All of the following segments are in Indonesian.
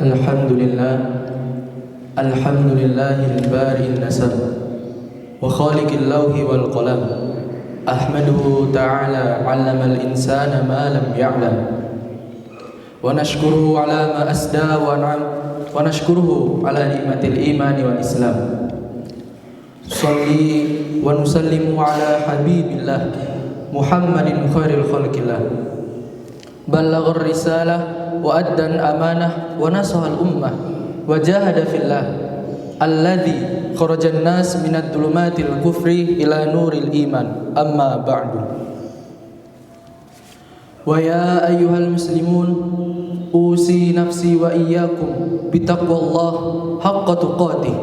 Alhamdulillah, alhamdulillahil bari'in nasab wa khaliqil lawhi wal qalam. Ahmaduhu ta'ala 'allamal insana ma lam ya'lam. Wa nashkuruhu 'ala ma asda wa an'am wa nashkuruhu 'ala ni'matil iman wal islam. Shalli wa nusallimu 'ala habibillah Muhammadin khairil khalqillah. Ballaghar risalah wa addan amanah wa nasahal ummah wa jahada fillah alladzi kharajan nas minad dhulumatil kufri ila nuril iman amma ba'du. Wa ya ayyuhal muslimun usi nafsi wa iyyakum bitaqwallah haqqa tuqatih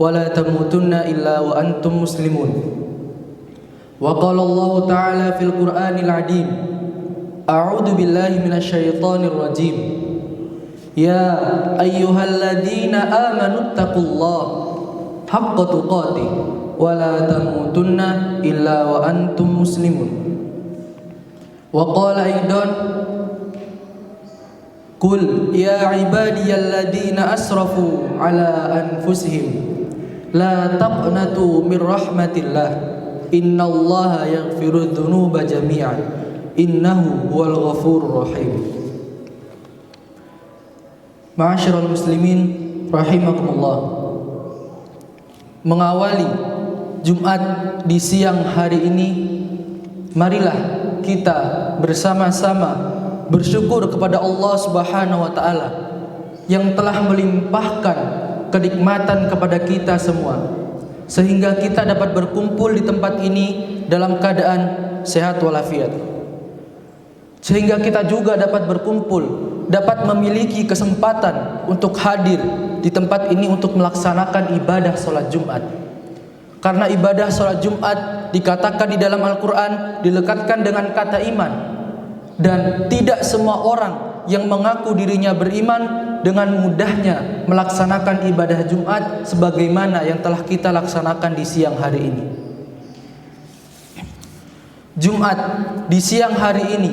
wa la tamutunna illa wa antum muslimun. Wa qala Allah ta'ala fil Qur'anil 'azim, a'udzu billahi minasyaitonir rajim. Ya ayyuhalladzina amanu taqullaha haqqa tuqatih wa la tamutunna illa wa antum muslimun. Wa qala aidan, qul ya ibadiyalladzina asrafu ala anfusihim la taqnatu mir rahmatillah innallaha yaghfirudz dzunuba jami'an innahu huwal ghafurur rahim. Ma'asyiral muslimin rahimakumullah. Mengawali Jumat di siang hari ini, marilah kita bersama-sama bersyukur kepada Allah Subhanahu wa taala yang telah melimpahkan kenikmatan kepada kita semua sehingga kita dapat berkumpul di tempat ini dalam keadaan sehat walafiat. Sehingga kita juga dapat berkumpul, dapat memiliki kesempatan untuk hadir di tempat ini untuk melaksanakan ibadah sholat Jumat. Karena ibadah sholat Jumat dikatakan di dalam Al-Quran dilekatkan dengan kata iman. Dan tidak semua orang yang mengaku dirinya beriman dengan mudahnya melaksanakan ibadah Jumat sebagaimana yang telah kita laksanakan di siang hari ini. Jumat di siang hari ini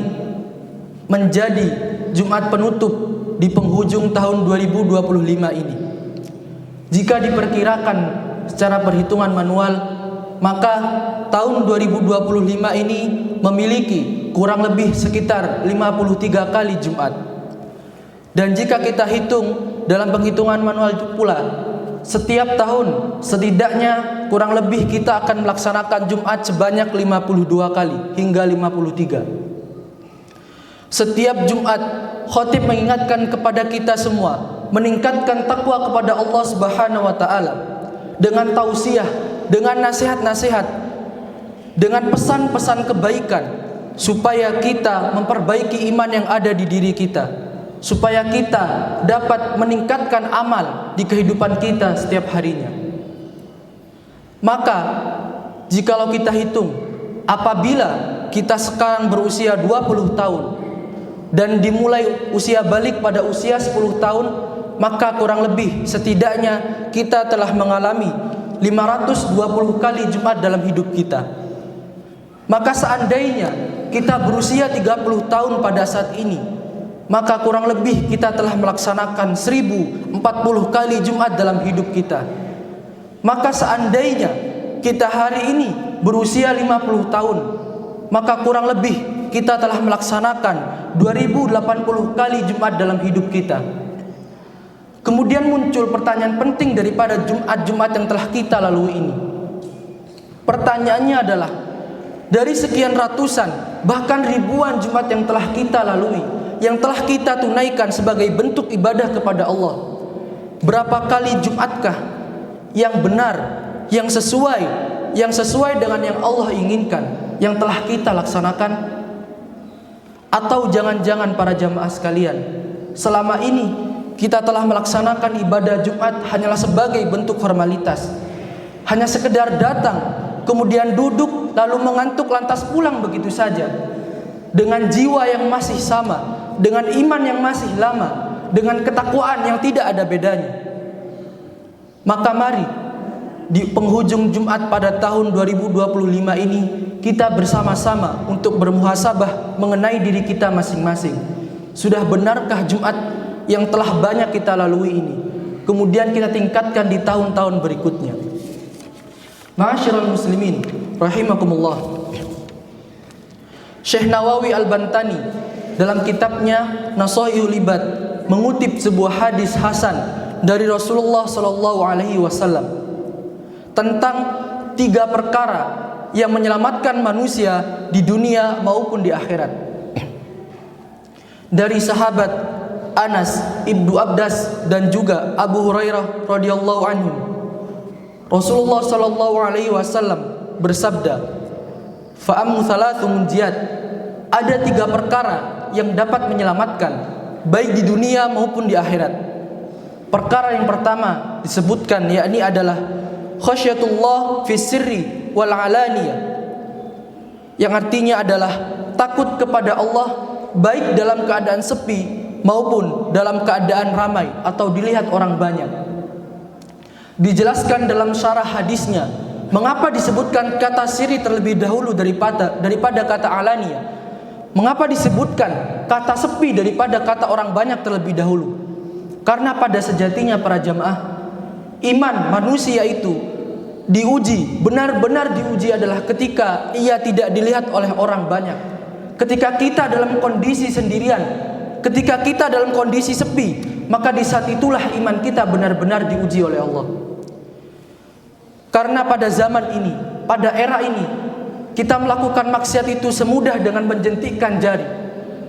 menjadi Jumat penutup di penghujung tahun 2025 ini. Jika diperkirakan secara perhitungan manual, maka tahun 2025 ini memiliki kurang lebih sekitar 53 kali Jumat. Dan jika kita hitung dalam penghitungan manual itu pula, setiap tahun setidaknya kurang lebih kita akan melaksanakan Jumat sebanyak 52 kali hingga 53. Setiap Jumat, khatib mengingatkan kepada kita semua meningkatkan takwa kepada Allah Subhanahu wa taala dengan tausiah, dengan nasihat-nasihat, dengan pesan-pesan kebaikan supaya kita memperbaiki iman yang ada di diri kita, supaya kita dapat meningkatkan amal di kehidupan kita setiap harinya. Maka jikalau kita hitung, apabila kita sekarang berusia 20 tahun dan dimulai usia balik pada usia 10 tahun, maka kurang lebih setidaknya kita telah mengalami 520 kali Jumat dalam hidup kita. Maka seandainya kita berusia 30 tahun pada saat ini, maka kurang lebih kita telah melaksanakan 1040 kali Jumat dalam hidup kita. Maka seandainya kita hari ini berusia 50 tahun, maka kurang lebih kita telah melaksanakan 2080 kali Jumat dalam hidup kita. Kemudian muncul pertanyaan penting daripada Jumat-Jumat yang telah kita lalui ini. Pertanyaannya adalah, dari sekian ratusan bahkan ribuan Jumat yang telah kita lalui, yang telah kita tunaikan sebagai bentuk ibadah kepada Allah, berapa kali Jumatkah yang benar, yang sesuai dengan yang Allah inginkan, yang telah kita laksanakan? Atau jangan-jangan para jamaah sekalian, selama ini kita telah melaksanakan ibadah Jumat hanyalah sebagai bentuk formalitas, hanya sekedar datang, kemudian duduk, lalu mengantuk lantas pulang begitu saja, dengan jiwa yang masih sama, dengan iman yang masih lama, dengan ketakwaan yang tidak ada bedanya. Maka mari di penghujung Jumat pada tahun 2025 ini kita bersama-sama untuk bermuhasabah mengenai diri kita masing-masing. Sudah benarkah Jumat yang telah banyak kita lalui ini, kemudian kita tingkatkan di tahun-tahun berikutnya. Ma'asyiral muslimin rahimakumullah. Syekh Nawawi Al-Bantani dalam kitabnya Nasaihul Ibad mengutip sebuah hadis hasan dari Rasulullah sallallahu alaihi wasallam tentang 3 perkara yang menyelamatkan manusia di dunia maupun di akhirat. Dari sahabat Anas Ibnu Abdas dan juga Abu Hurairah radhiyallahu anhu, Rasulullah sallallahu alaihi wasallam bersabda, "Fa'ammu thalathu munjiyat." Ada 3 perkara yang dapat menyelamatkan baik di dunia maupun di akhirat. Perkara yang pertama disebutkan yakni adalah khasyatullah fis sirri wal alaniyah, yang artinya adalah takut kepada Allah baik dalam keadaan sepi maupun dalam keadaan ramai atau dilihat orang banyak. Dijelaskan dalam syarah hadisnya mengapa disebutkan kata sirri terlebih dahulu daripada kata alaniyah. Mengapa disebutkan kata sepi daripada kata orang banyak terlebih dahulu? Karena pada sejatinya para jamaah, iman manusia itu diuji, benar-benar diuji adalah ketika ia tidak dilihat oleh orang banyak. Ketika kita dalam kondisi sendirian, ketika kita dalam kondisi sepi, maka di saat itulah iman kita benar-benar diuji oleh Allah. Karena pada zaman ini, pada era ini, kita melakukan maksiat itu semudah dengan menjentikkan jari.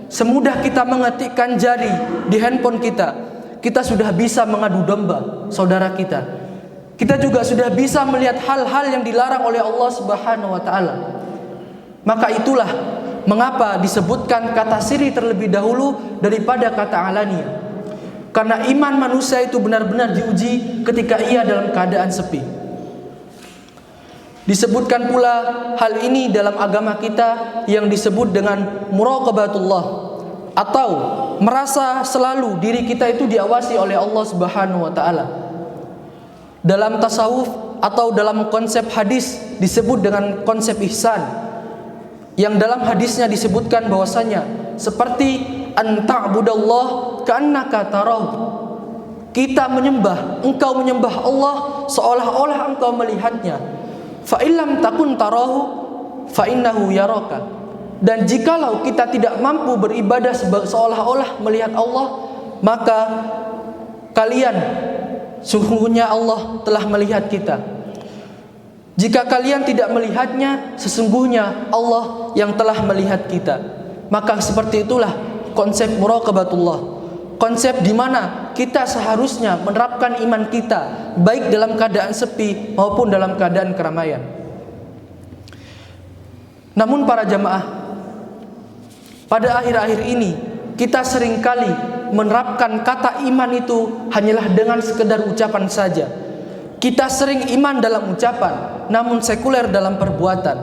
Semudah kita mengetikkan jari di handphone kita, kita sudah bisa mengadu domba saudara kita. Kita juga sudah bisa melihat hal-hal yang dilarang oleh Allah Subhanahu wa taala. Maka itulah mengapa disebutkan kata sirri terlebih dahulu daripada kata alaniyah. Karena iman manusia itu benar-benar diuji ketika ia dalam keadaan sepi. Disebutkan pula hal ini dalam agama kita yang disebut dengan muraqabatullah, atau merasa selalu diri kita itu diawasi oleh Allah Subhanahu wa taala. Dalam tasawuf atau dalam konsep hadis disebut dengan konsep ihsan, yang dalam hadisnya disebutkan bahwasanya seperti an ta'budallah ka'annaka tarahu. Kita menyembah, engkau menyembah Allah seolah-olah engkau melihatnya. Fa illam takun tarahu fa innahu yaraka. Dan jikalau kita tidak mampu beribadah seolah-olah melihat Allah, maka kalian sesungguhnya Allah telah melihat kita. Jika kalian tidak melihatnya, sesungguhnya Allah yang telah melihat kita. Maka seperti itulah konsep muraqabatullah. Konsep di mana kita seharusnya menerapkan iman kita baik dalam keadaan sepi maupun dalam keadaan keramaian. Namun para jamaah, pada akhir-akhir ini kita seringkali menerapkan kata iman itu hanyalah dengan sekedar ucapan saja. Kita sering iman dalam ucapan, namun sekuler dalam perbuatan.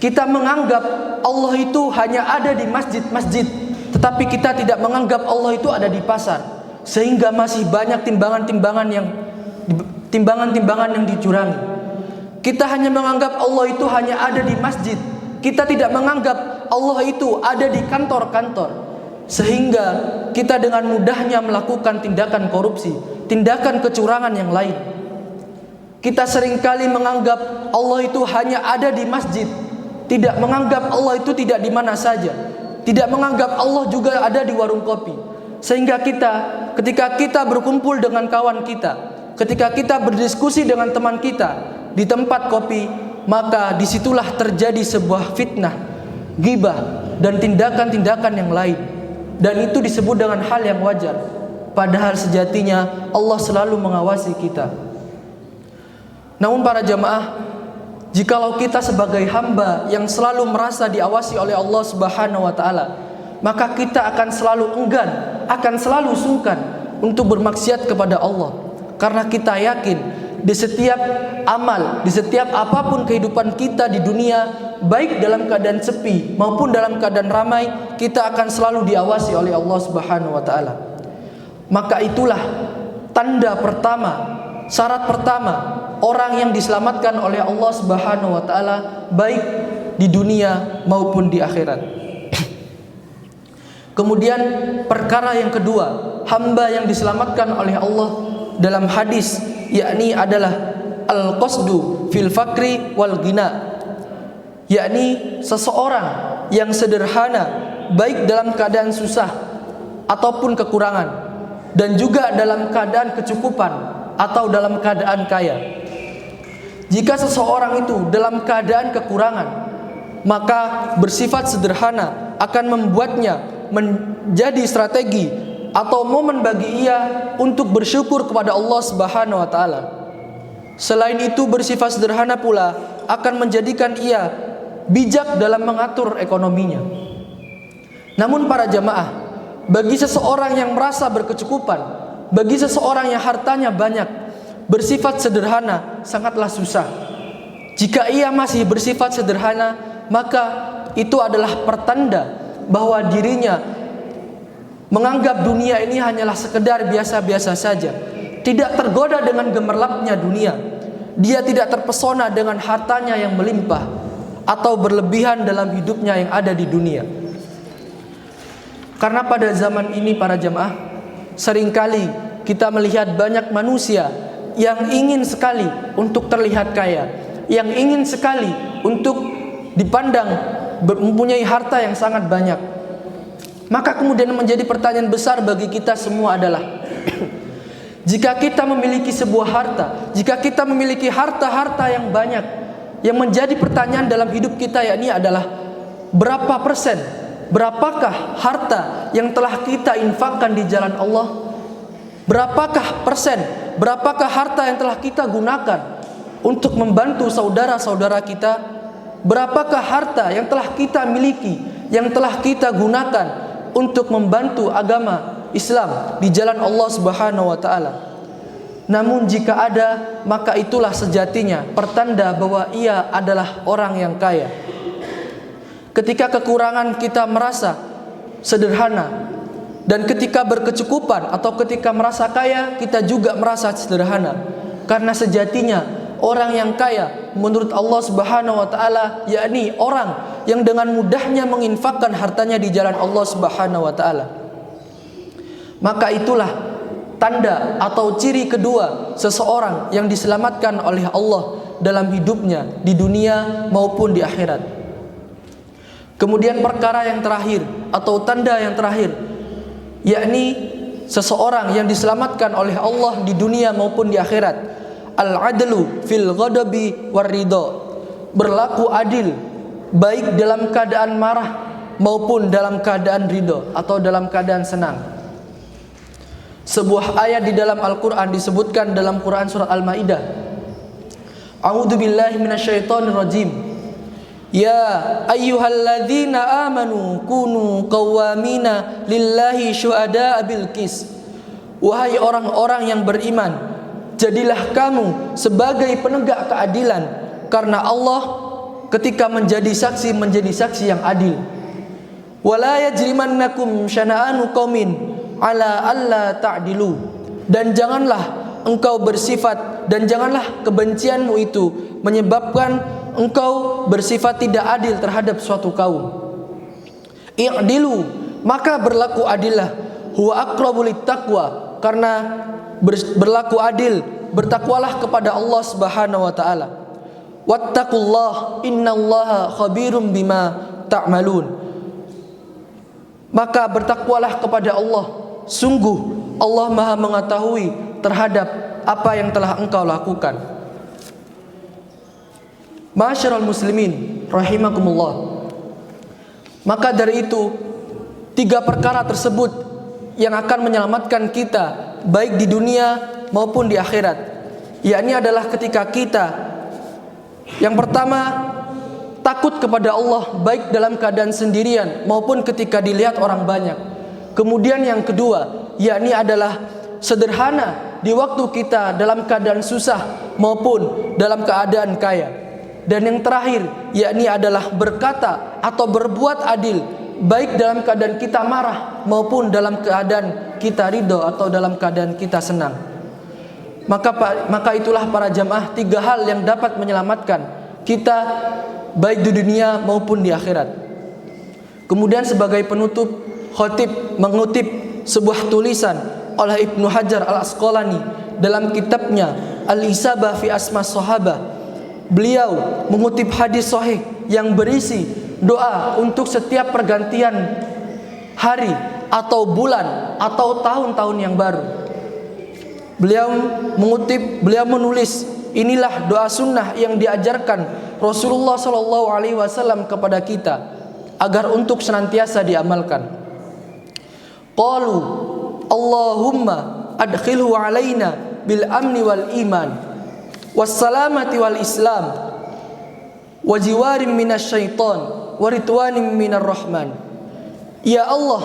Kita menganggap Allah itu hanya ada di masjid-masjid, tetapi kita tidak menganggap Allah itu ada di pasar, sehingga masih banyak timbangan-timbangan yang dicurangi. Kita hanya menganggap Allah itu hanya ada di masjid. Kita tidak menganggap Allah itu ada di kantor-kantor, sehingga kita dengan mudahnya melakukan tindakan korupsi, tindakan kecurangan yang lain. Kita seringkali menganggap Allah itu hanya ada di masjid, tidak menganggap Allah itu tidak di mana saja, tidak menganggap Allah juga ada di warung kopi. Sehingga ketika kita berkumpul dengan kawan kita, ketika kita berdiskusi dengan teman kita di tempat kopi, maka disitulah terjadi sebuah fitnah, ghibah, dan tindakan-tindakan yang lain. Dan itu disebut dengan hal yang wajar, padahal sejatinya Allah selalu mengawasi kita. Namun para jamaah, jikalau kita sebagai hamba yang selalu merasa diawasi oleh Allah Subhanahu wa taala, maka kita akan selalu enggan, akan selalu sungkan untuk bermaksiat kepada Allah. Karena kita yakin di setiap amal, di setiap apapun kehidupan kita di dunia, baik dalam keadaan sepi maupun dalam keadaan ramai, kita akan selalu diawasi oleh Allah Subhanahu wa taala. Maka itulah tanda pertama, syarat pertama orang yang diselamatkan oleh Allah Subhanahu wa taala baik di dunia maupun di akhirat. Kemudian perkara yang kedua hamba yang diselamatkan oleh Allah dalam hadis, yakni adalah al-qasdu fil fakri wal ghina, yakni seseorang yang sederhana baik dalam keadaan susah ataupun kekurangan, dan juga dalam keadaan kecukupan atau dalam keadaan kaya. Jika seseorang itu dalam keadaan kekurangan, maka bersifat sederhana akan membuatnya menjadi strategi atau momen bagi ia untuk bersyukur kepada Allah Subhanahu wa taala. Selain itu, bersifat sederhana pula akan menjadikan ia bijak dalam mengatur ekonominya. Namun para jamaah, bagi seseorang yang merasa berkecukupan, bagi seseorang yang hartanya banyak, bersifat sederhana sangatlah susah. Jika ia masih bersifat sederhana, maka itu adalah pertanda bahwa dirinya menganggap dunia ini hanyalah sekedar biasa-biasa saja, tidak tergoda dengan gemerlapnya dunia. Dia tidak terpesona dengan hartanya yang melimpah atau berlebihan dalam hidupnya yang ada di dunia. Karena pada zaman ini para jamaah, seringkali kita melihat banyak manusia yang ingin sekali untuk terlihat kaya, yang ingin sekali untuk dipandang mempunyai harta yang sangat banyak. Maka kemudian menjadi pertanyaan besar bagi kita semua adalah jika kita memiliki sebuah harta, jika kita memiliki harta-harta yang banyak, yang menjadi pertanyaan dalam hidup kita yakni adalah berapa persen, berapakah harta yang telah kita infakkan di jalan Allah? Berapakah persen, berapakah harta yang telah kita gunakan untuk membantu saudara-saudara kita? Berapakah harta yang telah kita miliki, yang telah kita gunakan untuk membantu agama Islam di jalan Allah Subhanahu wa taala? Namun jika ada, maka itulah sejatinya pertanda bahwa ia adalah orang yang kaya. Ketika kekurangan kita merasa sederhana, dan ketika berkecukupan atau ketika merasa kaya, kita juga merasa sederhana. Karena sejatinya orang yang kaya menurut Allah Subhanahu wa taala yakni orang yang dengan mudahnya menginfakkan hartanya di jalan Allah Subhanahu wa taala. Maka itulah tanda atau ciri kedua seseorang yang diselamatkan oleh Allah dalam hidupnya di dunia maupun di akhirat. Kemudian perkara yang terakhir atau tanda yang terakhir, yakni seseorang yang diselamatkan oleh Allah di dunia maupun di akhirat, al-adlu fil ghadabi war ridha, berlaku adil baik dalam keadaan marah maupun dalam keadaan ridha atau dalam keadaan senang. Sebuah ayat di dalam Al-Quran disebutkan dalam Quran surat Al-Maidah, A'udzu billahi minasyaitonir rajim. Ya ayyuhalladzina amanu kunu qawwamina lillahi syuhada'a bil qis. Wahai orang-orang yang beriman, jadilah kamu sebagai penegak keadilan karena Allah ketika menjadi saksi yang adil. Wala yajrimannakum syana'anu qaumin ala alla ta'dilu, dan janganlah engkau bersifat dan janganlah kebencianmu itu menyebabkan engkau bersifat tidak adil terhadap suatu kaum. I'dilu, maka berlaku adillah, huwa aqrabu littaqwa, karena berlaku adil, bertakwalah kepada Allah Subhanahu wa taala. Wattaqullah innallaha khabirum bima ta'malun, maka bertakwalah kepada Allah, sungguh Allah Maha mengetahui terhadap apa yang telah engkau lakukan. Ma'asyiral muslimin rahimakumullah. Maka dari itu, tiga perkara tersebut yang akan menyelamatkan kita baik di dunia maupun di akhirat, yakni adalah ketika kita yang pertama takut kepada Allah baik dalam keadaan sendirian maupun ketika dilihat orang banyak. Kemudian yang kedua yakni adalah sederhana di waktu kita dalam keadaan susah maupun dalam keadaan kaya. Dan yang terakhir yakni adalah berkata atau berbuat adil baik dalam keadaan kita marah maupun dalam keadaan kita ridho atau dalam keadaan kita senang. Maka itulah para jamaah tiga hal yang dapat menyelamatkan kita baik di dunia maupun di akhirat. Kemudian sebagai penutup, khatib mengutip sebuah tulisan oleh Ibnu Hajar Al-Asqalani dalam kitabnya Al-Isabah fi Asma Sahabah. Beliau mengutip hadis sahih yang berisi doa untuk setiap pergantian hari atau bulan atau tahun-tahun yang baru. Beliau menulis, inilah doa sunnah yang diajarkan Rasulullah SAW kepada kita agar untuk senantiasa diamalkan. Qalu Allahumma adkhilhu alaina bil amni wal iman was salamati wal islam wa jiwarin minasyaiton wa ridwanin minar rahman. Ya Allah,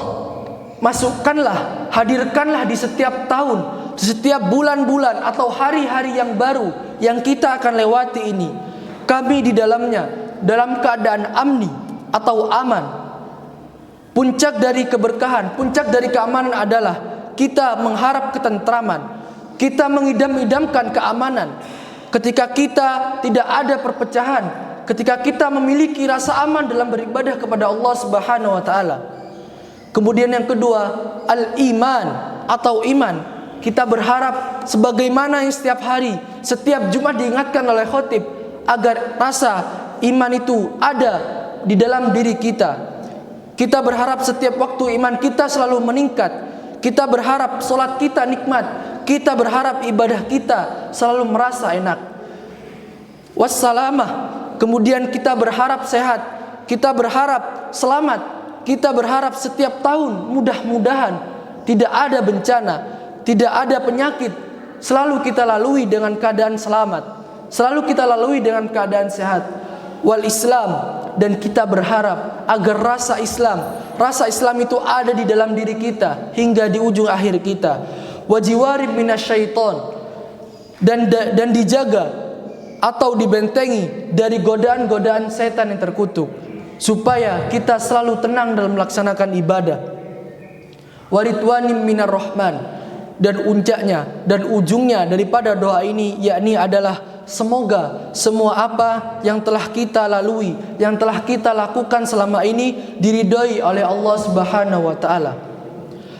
masukkanlah, hadirkanlah di setiap tahun, di setiap bulan-bulan atau hari-hari yang baru yang kita akan lewati ini, kami di dalamnya dalam keadaan amni atau aman. Puncak dari keberkahan, puncak dari keamanan adalah kita mengharap ketentraman, kita mengidam-idamkan keamanan. Ketika kita tidak ada perpecahan, ketika kita memiliki rasa aman dalam beribadah kepada Allah Subhanahu wa taala. Kemudian yang kedua, al-iman atau iman. Kita berharap sebagaimana yang setiap hari, setiap Jumat diingatkan oleh khotib agar rasa iman itu ada di dalam diri kita. Kita berharap setiap waktu iman kita selalu meningkat. Kita berharap solat kita nikmat. Kita berharap ibadah kita selalu merasa enak. Wassalamah. Kemudian kita berharap sehat. Kita berharap selamat. Kita berharap setiap tahun mudah-mudahan tidak ada bencana, tidak ada penyakit. Selalu kita lalui dengan keadaan selamat. Selalu kita lalui dengan keadaan sehat. Wal Islam. Dan kita berharap agar rasa Islam itu ada di dalam diri kita hingga di ujung akhir kita. Wajiwarin minasyaiton, dan dijaga atau dibentengi dari godaan-godaan setan yang terkutuk, supaya kita selalu tenang dalam melaksanakan ibadah. Waridwanim minar rahman, dan puncaknya dan ujungnya daripada doa ini yakni adalah semoga semua apa yang telah kita lalui, yang telah kita lakukan selama ini diridhoi oleh Allah Subhanahu wa taala.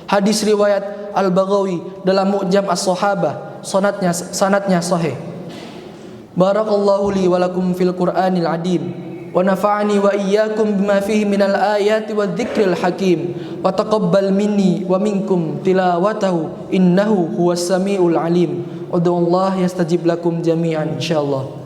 Hadis riwayat Al-Baghawi dalam Mu'jam As-Sahabah, sanadnya sahih. Barakallahu li wa lakum fil Qur'anil adim wa nafa'ani wa iyyakum bima fihi minal ayati wadh-dhikril hakim wa taqabbal minni wa minkum tilawatahu innahu huwas samiul alim. Ud'ullaha yastajib lakum jami'an insyaallah.